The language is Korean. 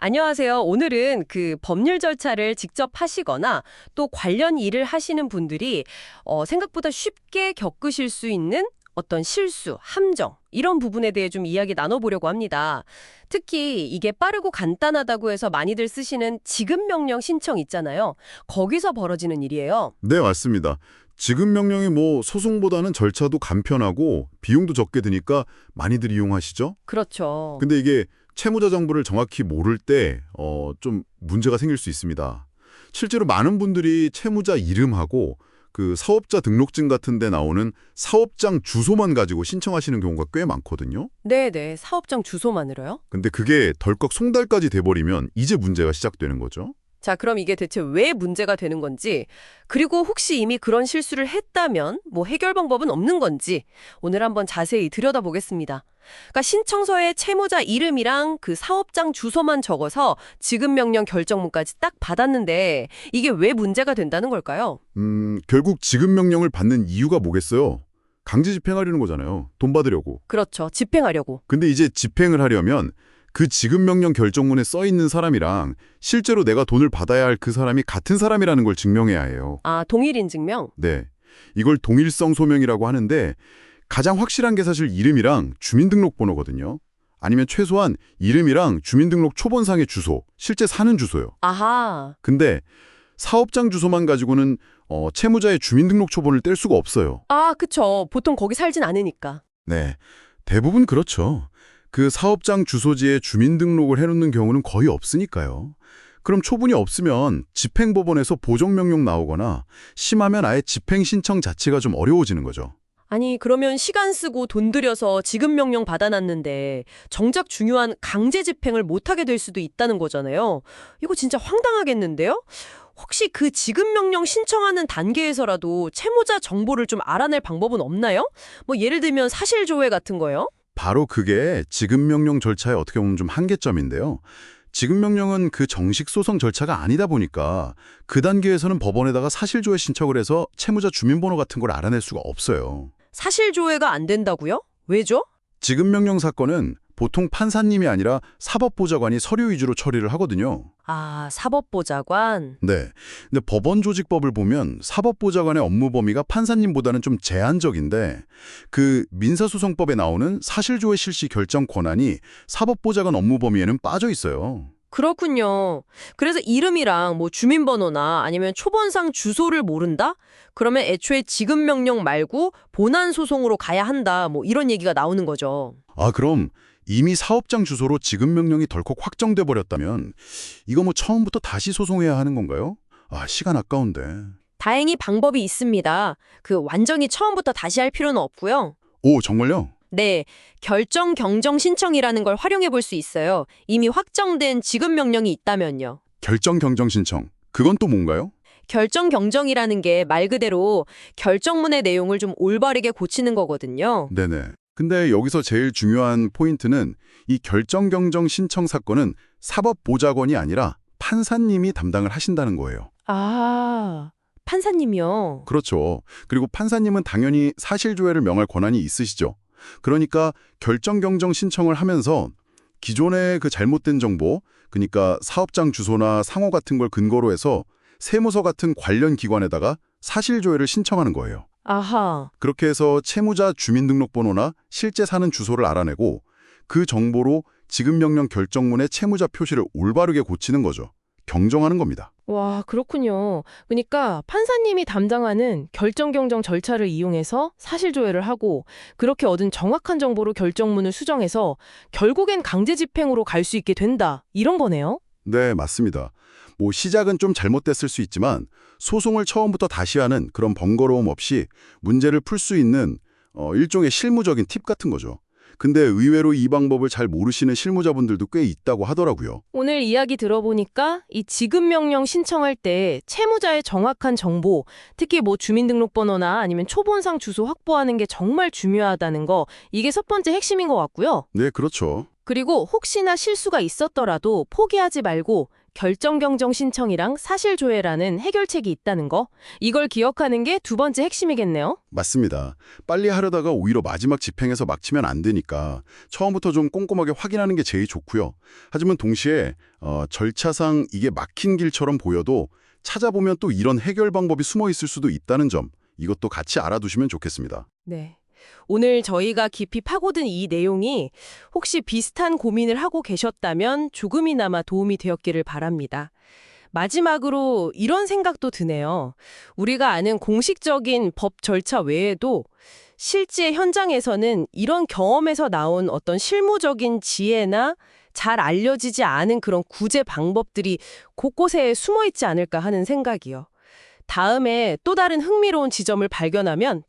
안녕하세요. 오늘은 그 법률 절차를 직접 하시거나 또 관련 일을 하시는 분들이 생각보다 쉽게 겪으실 수 있는 어떤 실수, 함정, 이런 부분에 대해 좀 이야기 나눠보려고 합니다. 특히 이게 빠르고 간단하다고 해서 많이들 쓰시는 지급 명령 신청 있잖아요. 거기서 벌어지는 일이에요. 네, 맞습니다. 지급 명령이 소송보다는 절차도 간편하고 비용도 적게 드니까 많이들 이용하시죠? 그렇죠. 근데 이게 채무자 정보를 정확히 모를 때 좀 문제가 생길 수 있습니다. 실제로 많은 분들이 채무자 이름하고 그 사업자 등록증 같은 데 나오는 사업장 주소만 가지고 신청하시는 경우가 꽤 많거든요. 네네. 사업장 주소만으로요? 근데 그게 덜컥 송달까지 돼버리면 이제 문제가 시작되는 거죠. 자, 그럼 이게 대체 왜 문제가 되는 건지, 그리고 혹시 이미 그런 실수를 했다면 해결 방법은 없는 건지 오늘 한번 자세히 들여다보겠습니다. 그러니까 신청서에 채무자 이름이랑 그 사업장 주소만 적어서 지급명령 결정문까지 딱 받았는데 이게 왜 문제가 된다는 걸까요? 결국 지급 명령을 받는 이유가 뭐겠어요? 강제 집행하려는 거잖아요. 돈 받으려고. 그렇죠. 집행하려고. 근데 이제 집행을 하려면 그 지급명령 결정문에 써 있는 사람이랑 실제로 내가 돈을 받아야 할 그 사람이 같은 사람이라는 걸 증명해야 해요. 아, 동일인 증명? 네. 이걸 동일성 소명이라고 하는데 가장 확실한 게 사실 이름이랑 주민등록번호거든요. 아니면 최소한 이름이랑 주민등록 초본상의 주소, 실제 사는 주소요. 아하. 근데 사업장 주소만 가지고는 채무자의 주민등록 초본을 뗄 수가 없어요. 아, 그쵸. 보통 거기 살진 않으니까. 네. 대부분 그렇죠. 그 사업장 주소지에 주민등록을 해놓는 경우는 거의 없으니까요. 그럼 초본이 없으면 집행법원에서 보정명령 나오거나 심하면 아예 집행 신청 자체가 좀 어려워지는 거죠. 아니, 그러면 시간 쓰고 돈 들여서 지급명령 받아놨는데 정작 중요한 강제 집행을 못하게 될 수도 있다는 거잖아요. 이거 진짜 황당하겠는데요? 혹시 그 지급명령 신청하는 단계에서라도 채무자 정보를 좀 알아낼 방법은 없나요? 예를 들면 사실조회 같은 거요? 바로 그게 지급명령 절차의 어떻게 보면 좀 한계점인데요. 지급명령은 그 정식 소송 절차가 아니다 보니까 그 단계에서는 법원에다가 사실조회 신청을 해서 채무자 주민번호 같은 걸 알아낼 수가 없어요. 사실조회가 안 된다고요? 왜죠? 지급명령 사건은 보통 판사님이 아니라 사법보좌관이 서류 위주로 처리를 하거든요. 아, 사법보좌관. 네. 근데 법원 조직법을 보면 사법보좌관의 업무 범위가 판사님보다는 좀 제한적인데 그 민사소송법에 나오는 사실조회 실시 결정 권한이 사법보좌관 업무 범위에는 빠져 있어요. 그렇군요. 그래서 이름이랑 주민번호나 아니면 초본상 주소를 모른다? 그러면 애초에 지급명령 말고 본안소송으로 가야 한다. 이런 얘기가 나오는 거죠. 아, 그럼 이미 사업장 주소로 지급명령이 덜컥 확정돼 버렸다면 이거 처음부터 다시 소송해야 하는 건가요? 아, 시간 아까운데. 다행히 방법이 있습니다. 완전히 처음부터 다시 할 필요는 없고요. 오, 정말요? 네, 결정 경정 신청이라는 걸 활용해 볼 수 있어요. 이미 확정된 지급 명령이 있다면요. 결정 경정 신청. 그건 또 뭔가요? 결정 경정이라는 게 말 그대로 결정문의 내용을 좀 올바르게 고치는 거거든요. 네네. 근데 여기서 제일 중요한 포인트는 이 결정 경정 신청 사건은 사법보좌관이 아니라 판사님이 담당을 하신다는 거예요. 아, 판사님이요. 그렇죠. 그리고 판사님은 당연히 사실조회를 명할 권한이 있으시죠. 그러니까 결정 경정 신청을 하면서 기존의 그 잘못된 정보, 그러니까 사업장 주소나 상호 같은 걸 근거로 해서 세무서 같은 관련 기관에다가 사실조회를 신청하는 거예요. 아하. 그렇게 해서 채무자 주민등록번호나 실제 사는 주소를 알아내고 그 정보로 지급명령 결정문의 채무자 표시를 올바르게 고치는 거죠. 경정하는 겁니다. 와, 그렇군요. 그러니까 판사님이 담당하는 결정 경정 절차를 이용해서 사실조회를 하고 그렇게 얻은 정확한 정보로 결정문을 수정해서 결국엔 강제 집행으로 갈 수 있게 된다. 이런 거네요. 네, 맞습니다. 시작은 좀 잘못됐을 수 있지만 소송을 처음부터 다시 하는 그런 번거로움 없이 문제를 풀 수 있는 일종의 실무적인 팁 같은 거죠. 근데 의외로 이 방법을 잘 모르시는 실무자분들도 꽤 있다고 하더라고요. 오늘 이야기 들어보니까 이 지급명령 신청할 때 채무자의 정확한 정보, 특히 주민등록번호나 아니면 초본상 주소 확보하는 게 정말 중요하다는 거, 이게 첫 번째 핵심인 것 같고요. 네, 그렇죠. 그리고 혹시나 실수가 있었더라도 포기하지 말고 결정경정 신청이랑 사실조회라는 해결책이 있다는 거, 이걸 기억하는 게 두 번째 핵심이겠네요. 맞습니다. 빨리 하려다가 오히려 마지막 집행에서 막치면 안 되니까 처음부터 좀 꼼꼼하게 확인하는 게 제일 좋고요. 하지만 동시에 절차상 이게 막힌 길처럼 보여도 찾아보면 또 이런 해결 방법이 숨어 있을 수도 있다는 점, 이것도 같이 알아두시면 좋겠습니다. 네. 오늘 저희가 깊이 파고든 이 내용이 혹시 비슷한 고민을 하고 계셨다면 조금이나마 도움이 되었기를 바랍니다. 마지막으로 이런 생각도 드네요. 우리가 아는 공식적인 법 절차 외에도 실제 현장에서는 이런 경험에서 나온 어떤 실무적인 지혜나 잘 알려지지 않은 그런 구제 방법들이 곳곳에 숨어 있지 않을까 하는 생각이요. 다음에 또 다른 흥미로운 지점을 발견하면